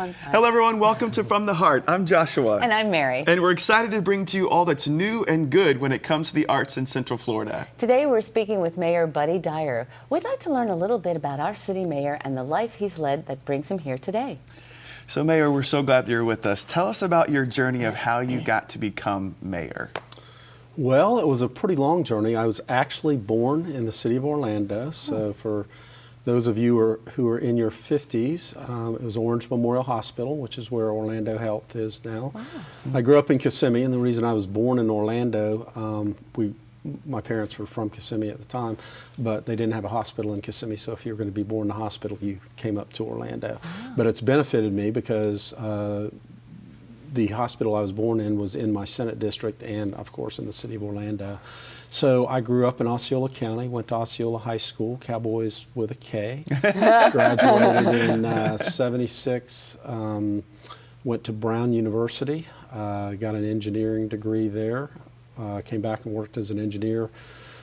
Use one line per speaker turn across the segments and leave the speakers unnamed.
fun time.
Hello, everyone. Welcome to From the Heart. I'm Joshua.
And I'm Mary.
And we're excited to bring to you all that's new and good when it comes to the arts in Central Florida.
Today, we're speaking with Mayor Buddy Dyer. We'd like to learn a little bit about our city mayor and the life he's led that brings him here today.
So, Mayor, we're so glad that you're with us. Tell us about your journey of how you got to become mayor.
Well, it was a pretty long journey. I was actually born in the city of Orlando. So for those of you who are in your 50s, it was Orange Memorial Hospital, which is where Orlando Health is now.
Wow.
I grew up in Kissimmee, and the reason I was born in Orlando, my parents were from Kissimmee at the time, but they didn't have a hospital in Kissimmee, so if you were going to be born in a hospital, you came up to Orlando.
Wow.
But it's benefited me because the hospital I was born in was in my Senate district and, of course, in the city of Orlando. So I grew up in Osceola County, went to Osceola High School, Cowboys with a K, graduated in '76, went to Brown University, got an engineering degree there, came back and worked as an engineer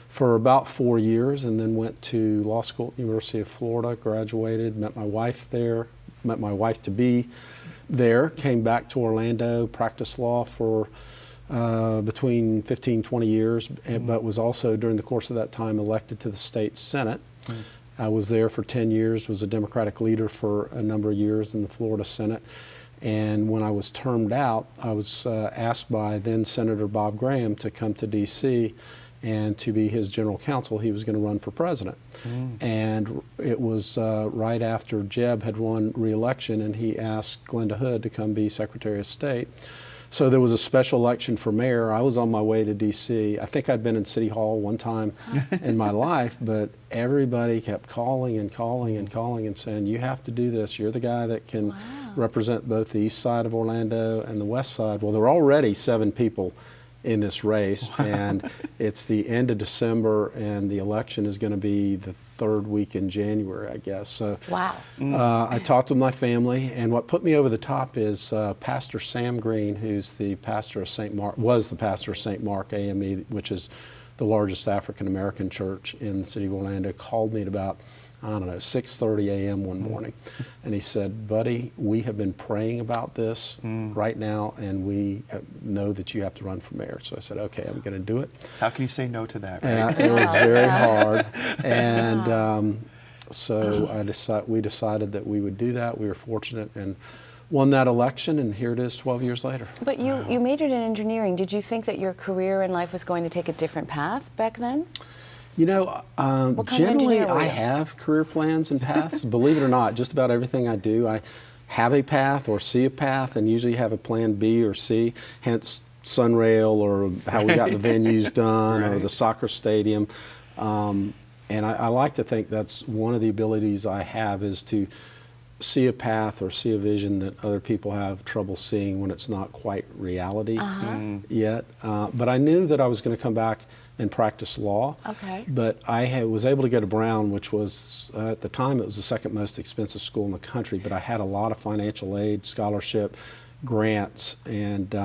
for about 4 years, and then went to law school at the University of Florida, graduated, met my wife there, met my wife-to-be there, came back to Orlando, practiced law for between 15, 20 years, but was also during the course of that time elected to the state Senate. I was there for 10 years, was a Democratic leader for a number of years in the Florida Senate. And when I was termed out, I was asked by then Senator Bob Graham to come to D.C. and to be his general counsel. He was going to run for president. And it was right after Jeb had won re-election, and he asked Glenda Hood to come be Secretary of State. So there was a special election for mayor. I was on my way to D.C. I think I'd been in City Hall one time in my life, but everybody kept calling and calling and calling and saying, you have to do this. You're the guy that can represent both the east side of Orlando and the west side. Well, there were already 7 people in this race, and it's the end of December, and the election is going to be the 3rd week in January, I guess. So I talked with my family, and what put me over the top is Pastor Sam Green, who's the pastor of St. Mark, was the pastor of St. Mark AME, which is the largest African American church in the city of Orlando, called me at about, I don't know, 6:30 a.m. one morning. And he said, Buddy, we have been praying about this right now, and we know that you have to run for mayor. So I said, okay, I'm going to do it.
How can you say no to that, right?
It was very hard. And so we decided that we would do that. We were fortunate and won that election, and here it is 12 years later.
But you majored in engineering. Did you think that your career in life was going to take a different path back then?
You know, generally I have career plans and paths. Believe it or not, just about everything I do, I have a path or see a path, and usually have a plan B or C, hence Sunrail or how we got the venues done or the soccer stadium. And I like to think that's one of the abilities I have, is to see a path or see a vision that other people have trouble seeing when it's not quite reality yet. But I knew that I was going to come back and practice law. But I was able to go to Brown, which was, at the time, it was the 2nd most expensive school in the country, but I had a lot of financial aid, scholarship, grants, and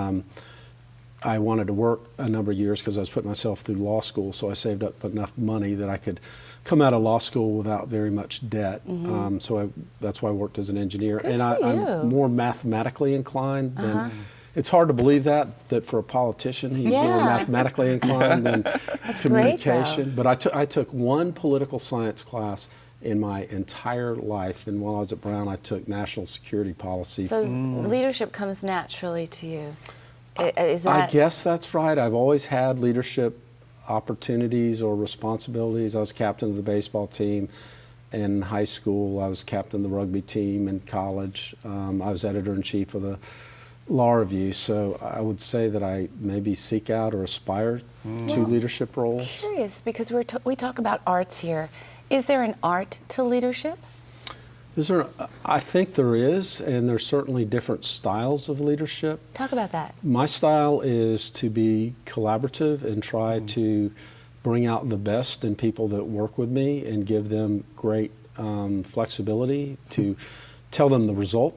I wanted to work a number of years because I was putting myself through law school, so I saved up enough money that I could come out of law school without very much debt. So that's why I worked as an engineer.
Good for you.
I'm more mathematically inclined than, it's hard to believe that for a politician, he's more mathematically inclined than communication. But I took one political science class in my entire life, and while I was at Brown, I took national security policy.
So leadership comes naturally to you.
I guess that's right. I've always had leadership opportunities or responsibilities. I was captain of the baseball team in high school. I was captain of the rugby team in college. I was editor-in-chief of the Law Review. So I would say that I maybe seek out or aspire to leadership roles.
Curious, because we talk about arts here. Is there an art to leadership?
I think there is, and there's certainly different styles of leadership.
Talk about that.
My style is to be collaborative and try to bring out the best in people that work with me and give them great flexibility to tell them the result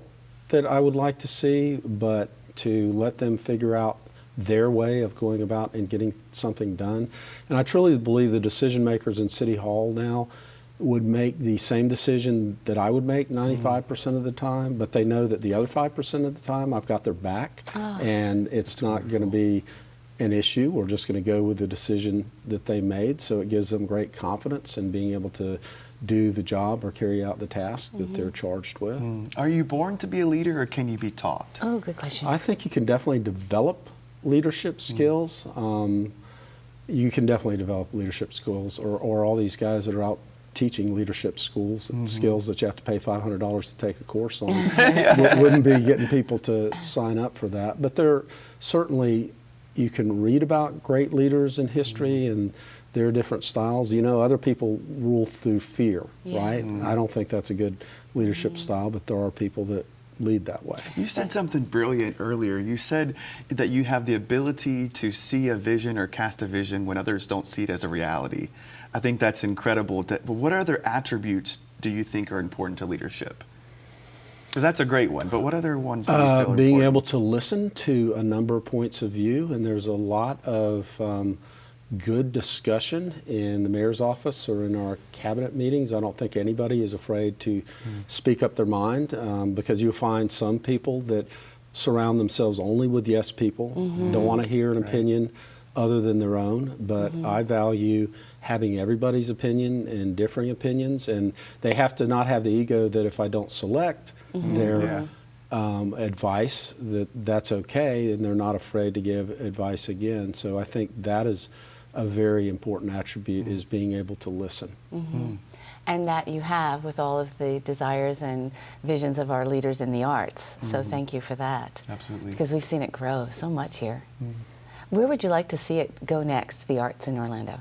that I would like to see, but to let them figure out their way of going about and getting something done. And I truly believe the decision makers in City Hall now would make the same decision that I would make 95% of the time, but they know that the other 5% of the time I've got their back, and it's not going to be an issue. We're just going to go with the decision that they made. So it gives them great confidence in being able to do the job or carry out the task that they're charged with.
Are you born to be a leader, or can you be taught?
Oh, good question.
I think you can definitely develop leadership skills. You can definitely develop leadership skills, or all these guys that are out teaching leadership schools, skills that you have to pay $500 to take a course on. Wouldn't be getting people to sign up for that. But there certainly, you can read about great leaders in history and their different styles. You know, other people rule through fear, right? I don't think that's a good leadership style, but there are people that lead that way.
You said something brilliant earlier. You said that you have the ability to see a vision or cast a vision when others don't see it as a reality. I think that's incredible. But what other attributes do you think are important to leadership? Because that's a great one, but what other ones do you feel are
being
important?
able to listen to a number of points of view, and there's a lot of good discussion in the mayor's office or in our cabinet meetings. I don't think anybody is afraid to speak up their mind, because you'll find some people that surround themselves only with yes people, don't want to hear an opinion other than their own. But I value having everybody's opinion and differing opinions, and they have to not have the ego that if I don't select their advice, that's okay, and they're not afraid to give advice again. So I think that is a very important attribute, is being able to listen.
And that you have with all of the desires and visions of our leaders in the arts. So thank you for that.
Absolutely.
Because we've seen it grow so much here. Where would you like to see it go next, the arts in Orlando?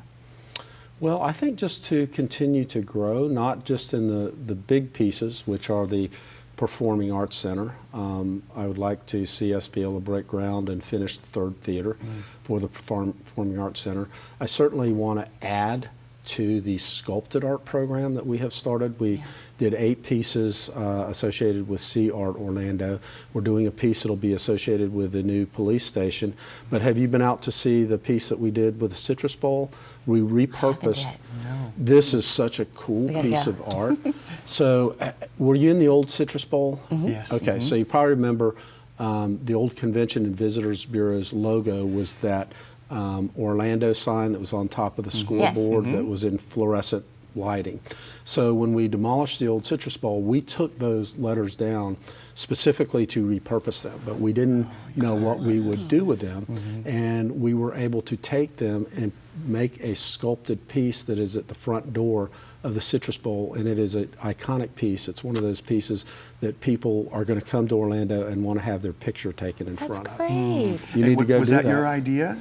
Well, I think just to continue to grow, not just in the big pieces, which are the Performing Arts Center. I would like to see us be able to break ground and finish the third theater for the Performing Arts Center. I certainly want to add to the sculpted art program that we have started. We did 8 pieces associated with Sea Art Orlando. We're doing a piece that'll be associated with the new police station. But have you been out to see the piece that we did with the Citrus Bowl? We repurposed.
No.
This is such a cool piece of art. So were you in the old Citrus Bowl?
Yes.
Okay, so you probably remember the old Convention and Visitors Bureau's logo was that Orlando sign that was on top of the scoreboard that was in fluorescent lighting. So when we demolished the old Citrus Bowl, we took those letters down specifically to repurpose them, but we didn't know what we would do with them, and we were able to take them and make a sculpted piece that is at the front door of the Citrus Bowl, and it is an iconic piece. It's one of those pieces that people are going to come to Orlando and want to have their picture taken in front of.
Great.
You need to go
Was
do
that your idea?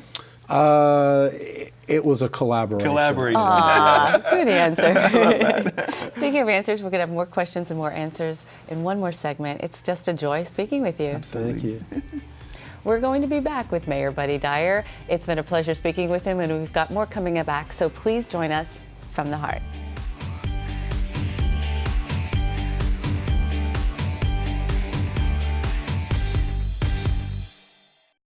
It was a collaboration.
Good answer. Speaking of answers, we're going to have more questions and more answers in one more segment. It's just a joy speaking with you.
Thank you.
We're going to be back with Mayor Buddy Dyer. It's been a pleasure speaking with him, and we've got more coming back, so please join us from the heart.